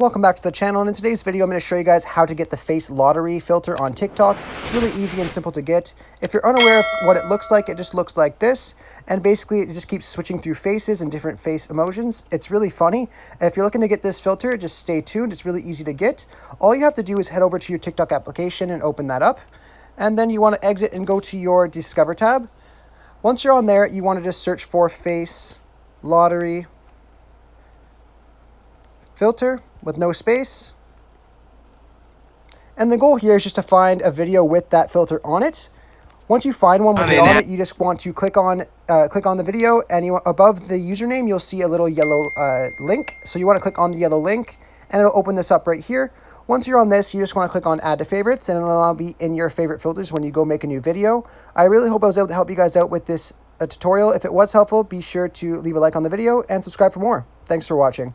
Welcome back to the channel, and in today's video I'm going to show you guys how to get the face lottery filter on TikTok. It's really easy and simple to get. If you're unaware of what it looks like, it just looks like this, and basically it just keeps switching through faces and different face emotions. It's really funny. If you're looking to get this filter, just stay tuned. It's really easy to get. All you have to do is head over to your TikTok application and open that up, and then you want to exit and go to your Discover tab. Once you're on there, you want to just search for face lottery filter with no space. And the goal here is just to find a video with that filter on it. Once you find one with it on it, you just want to click on the video, and above the username, you'll see a little yellow link. So you want to click on the yellow link, and it'll open this up right here. Once you're on this, you just want to click on Add to Favorites, and it'll now be in your favorite filters when you go make a new video. I really hope I was able to help you guys out with this tutorial. If it was helpful, be sure to leave a like on the video and subscribe for more. Thanks for watching.